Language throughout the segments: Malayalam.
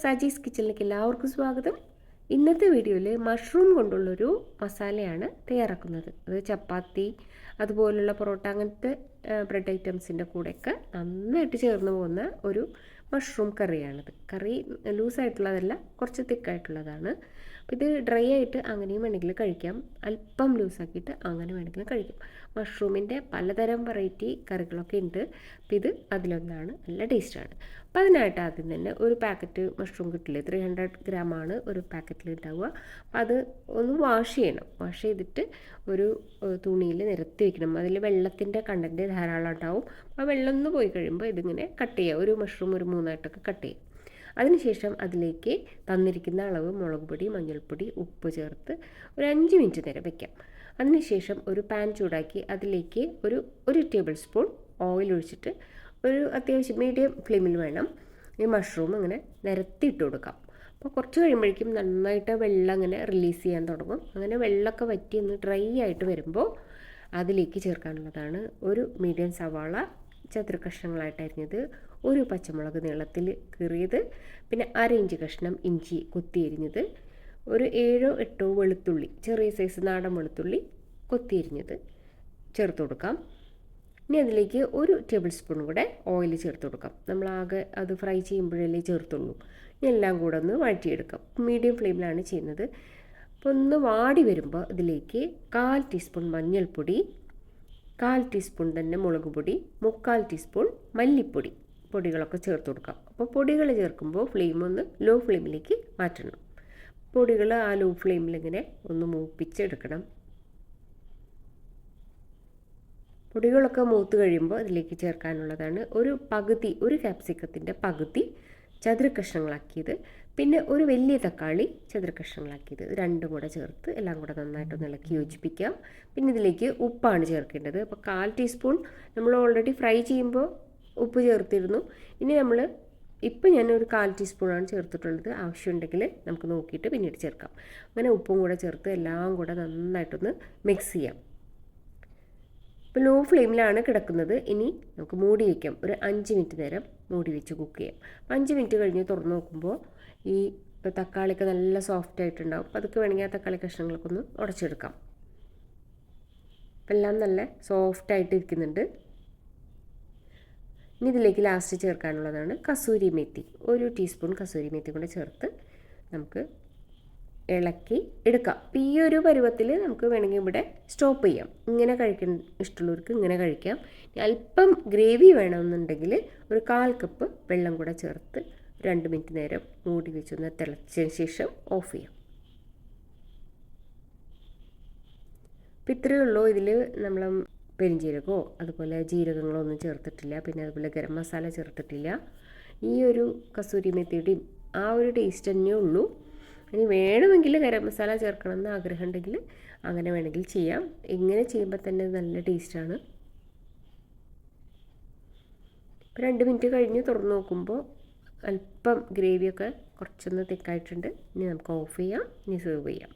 സാജീസ് കിച്ചണിലേക്ക് എല്ലാവർക്കും സ്വാഗതം. ഇന്നത്തെ വീഡിയോയിൽ മഷ്റൂം കൊണ്ടുള്ളൊരു മസാലയാണ് തയ്യാറാക്കുന്നത്. അത് ചപ്പാത്തി അതുപോലുള്ള പൊറോട്ട അങ്ങനത്തെ ബ്രെഡ് ഐറ്റംസിൻ്റെ കൂടെയൊക്കെ നന്നായിട്ട് ചേർന്ന് പോകുന്ന ഒരു മഷ്റൂം കറിയാണിത്. കറി ലൂസായിട്ടുള്ളതല്ല, കുറച്ച് തിക്കായിട്ടുള്ളതാണ്. അപ്പോൾ ഇത് ഡ്രൈ ആയിട്ട് അങ്ങനെയും വേണമെങ്കിൽ കഴിക്കാം, അല്പം ലൂസാക്കിയിട്ട് അങ്ങനെ വേണമെങ്കിലും കഴിക്കാം. മഷ്റൂമിൻ്റെ പലതരം വെറൈറ്റി കറികളൊക്കെ ഉണ്ട്. അപ്പോൾ ഇത് അതിലൊന്നാണ്, നല്ല ടേസ്റ്റാണ്. അപ്പോൾ അതിനായിട്ട് ആദ്യം തന്നെ ഒരു പാക്കറ്റ് മഷ്റൂം കിട്ടില്ലേ, 300 ഗ്രാമാണ് ഒരു പാക്കറ്റിൽ ഉണ്ടാവുക. അപ്പോൾ അത് ഒന്ന് വാഷ് ചെയ്യണം. വാഷ് ചെയ്തിട്ട് ഒരു തുണിയിൽ നിരത്തി വയ്ക്കണം. അതിൽ വെള്ളത്തിൻ്റെ കണ്ടൻറ്റ് ധാരാളം ഉണ്ടാവും. ആ വെള്ളം ഒന്ന് പോയി കഴിയുമ്പോൾ ഇതിങ്ങനെ കട്ട് ചെയ്യുക. ഒരു മഷ്റൂം ഒരു 3ആയിട്ടൊക്കെ കട്ട് ചെയ്യും. അതിനുശേഷം അതിലേക്ക് തന്നിരിക്കുന്ന അളവ് മുളക് പൊടി, മഞ്ഞൾപ്പൊടി, ഉപ്പ് ചേർത്ത് ഒരു 5 മിനിറ്റ് നേരം വയ്ക്കാം. അതിനുശേഷം ഒരു പാൻ ചൂടാക്കി അതിലേക്ക് ഒരു ടേബിൾ സ്പൂൺ ഓയിൽ ഒഴിച്ചിട്ട് ഒരു അത്യാവശ്യം മീഡിയം ഫ്ലെയിമിൽ വേണം ഈ മഷ്റൂം ഇങ്ങനെ നിരത്തിയിട്ട് കൊടുക്കാം. അപ്പോൾ കുറച്ച് കഴിയുമ്പോഴേക്കും നന്നായിട്ട് വെള്ളം ഇങ്ങനെ റിലീസ് ചെയ്യാൻ തുടങ്ങും. അങ്ങനെ വെള്ളമൊക്കെ വറ്റി ഒന്ന് ഡ്രൈ ആയിട്ട് വരുമ്പോൾ അതിലേക്ക് ചേർക്കാനുള്ളതാണ് ഒരു മീഡിയം സവാള ചതുര കഷ്ണങ്ങളായിട്ട് അരിഞ്ഞത്, ഒരു പച്ചമുളക് നീളത്തിൽ കീറിയത്, പിന്നെ 1/2 ഇഞ്ച് കഷ്ണം ഇഞ്ചി കൊത്തി അരിഞ്ഞത്, ഒരു 7-8 വെളുത്തുള്ളി, ചെറിയ സൈസ് നാടൻ വെളുത്തുള്ളി കൊത്തി അരിഞ്ഞത് ചേർത്ത് കൊടുക്കാം. ഇനി അതിലേക്ക് ഒരു ടേബിൾ സ്പൂൺ കൂടെ ഓയിൽ ചേർത്ത് കൊടുക്കാം. നമ്മളാകെ അത് ഫ്രൈ ചെയ്യുമ്പോഴല്ലേ ചേർത്തുള്ളൂ. ഇനി എല്ലാം കൂടെ ഒന്ന് വഴറ്റിയെടുക്കാം. മീഡിയം ഫ്ലെയിമിലാണ് ചെയ്യുന്നത്. അപ്പോൾ ഒന്ന് വാടി വരുമ്പോൾ ഇതിലേക്ക് 1/4 ടീസ്പൂൺ മഞ്ഞൾപ്പൊടി, 1/4 ടീസ്പൂൺ തന്നെ മുളക് പൊടി, 3/4 ടീസ്പൂൺ മല്ലിപ്പൊടി പൊടികളൊക്കെ ചേർത്ത് കൊടുക്കാം. അപ്പോൾ പൊടികൾ ചേർക്കുമ്പോൾ ഫ്ലെയിം ഒന്ന് ലോ ഫ്ലെയിമിലേക്ക് മാറ്റണം. പൊടികൾ ആ ലോ ഫ്ലെയിമിൽ ഇങ്ങനെ ഒന്ന് മൂപ്പിച്ചെടുക്കണം. പൊടികളൊക്കെ മൂത്ത് കഴിയുമ്പോൾ അതിലേക്ക് ചേർക്കാനുള്ളതാണ് ഒരു ക്യാപ്സിക്കത്തിൻ്റെ പകുതി ചതുര കഷ്ണങ്ങളാക്കിയത്, പിന്നെ ഒരു വലിയ തക്കാളി ചതുര കഷ്ണങ്ങളാക്കിയത്, രണ്ടും കൂടെ ചേർത്ത് എല്ലാം കൂടെ നന്നായിട്ടൊന്ന് ഇളക്കി യോജിപ്പിക്കാം. പിന്നെ ഇതിലേക്ക് ഉപ്പാണ് ചേർക്കേണ്ടത്. അപ്പോൾ 1/4 ടീസ്പൂൺ നമ്മൾ ഓൾറെഡി ഫ്രൈ ചെയ്യുമ്പോൾ ഉപ്പ് ചേർത്തിരുന്നു. ഇനി ഇപ്പം ഞാനൊരു 1/4 ടീസ്പൂണാണ് ചേർത്തിട്ടുള്ളത്. ആവശ്യമുണ്ടെങ്കിൽ നമുക്ക് നോക്കിയിട്ട് പിന്നീട് ചേർക്കാം. അങ്ങനെ ഉപ്പും കൂടെ ചേർത്ത് എല്ലാം കൂടെ നന്നായിട്ടൊന്ന് മിക്സ് ചെയ്യാം. ഇപ്പോൾ ലോ ഫ്ലെയിമിലാണ് കിടക്കുന്നത്. ഇനി നമുക്ക് മൂടി വയ്ക്കാം. ഒരു 5 മിനിറ്റ് നേരം മൂടി വെച്ച് കുക്ക് ചെയ്യാം. 5 മിനിറ്റ് കഴിഞ്ഞ് തുറന്ന് നോക്കുമ്പോൾ ഈ തക്കാളിയൊക്കെ നല്ല സോഫ്റ്റ് ആയിട്ടുണ്ടാവും. അപ്പോൾ അതൊക്കെ വേണമെങ്കിൽ ആ തക്കാളി കഷ്ണങ്ങളൊക്കെ ഒന്ന് ഉടച്ചെടുക്കാം. അപ്പോൾ എല്ലാം നല്ല സോഫ്റ്റായിട്ട് ഇരിക്കുന്നുണ്ട്. ഇനി ഇതിലേക്ക് ലാസ്റ്റ് ചേർക്കാനുള്ളതാണ് കസൂരി മേത്തി. 1 ടീസ്പൂൺ കസൂരി മേത്തി കൂടെ ചേർത്ത് നമുക്ക് ഇളക്കി എടുക്കാം. അപ്പോൾ ഈ ഒരു പരുവത്തിൽ നമുക്ക് വേണമെങ്കിൽ ഇവിടെ സ്റ്റോപ്പ് ചെയ്യാം. ഇങ്ങനെ കഴിക്കാൻ ഇഷ്ടമുള്ളവർക്ക് ഇങ്ങനെ കഴിക്കാം. അല്പം ഗ്രേവി വേണമെന്നുണ്ടെങ്കിൽ ഒരു 1/4 കപ്പ് വെള്ളം കൂടെ ചേർത്ത് 2 മിനിറ്റ് നേരം മൂടി വെച്ചൊന്ന് തിളച്ചതിന് ശേഷം ഓഫ് ചെയ്യാം. അപ്പോൾ ഇത്രയേ ഉള്ളൂ. ഇതിൽ നമ്മൾ പെരിഞ്ജീരകമോ അതുപോലെ ജീരകങ്ങളോ ഒന്നും ചേർത്തിട്ടില്ല. പിന്നെ അതുപോലെ ഗരം മസാല ചേർത്തിട്ടില്ല. ഈ ഒരു കസൂരി മെത്തിയുടെയും ആ ഒരു ടേസ്റ്റ് തന്നെ ഉള്ളൂ. ഇനി വേണമെങ്കിൽ ഗരം മസാല ചേർക്കണമെന്ന് ആഗ്രഹം ഉണ്ടെങ്കിൽ അങ്ങനെ വേണമെങ്കിൽ ചെയ്യാം. ഇങ്ങനെ ചെയ്യുമ്പോൾ തന്നെ നല്ല ടേസ്റ്റാണ്. 2 മിനിറ്റ് കഴിഞ്ഞ് തുറന്ന് നോക്കുമ്പോൾ അല്പം ഗ്രേവിയൊക്കെ കുറച്ചൊന്ന് തിക്കായിട്ടുണ്ട്. ഇനി നമുക്ക് ഓഫ് ചെയ്യാം. ഇനി സെർവ് ചെയ്യാം.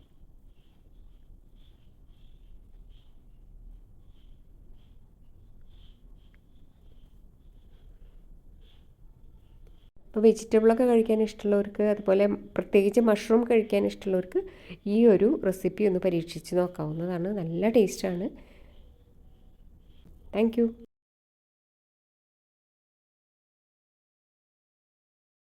അപ്പോൾ വെജിറ്റബിളൊക്കെ കഴിക്കാൻ ഇഷ്ടമുള്ളവർക്ക്, അതുപോലെ പ്രത്യേകിച്ച് മഷ്റൂം കഴിക്കാൻ ഇഷ്ടമുള്ളവർക്ക് ഈ ഒരു റെസിപ്പി ഒന്ന് പരീക്ഷിച്ച് നോക്കാവുന്നതാണ്. നല്ല ടേസ്റ്റാണ്. Thank you.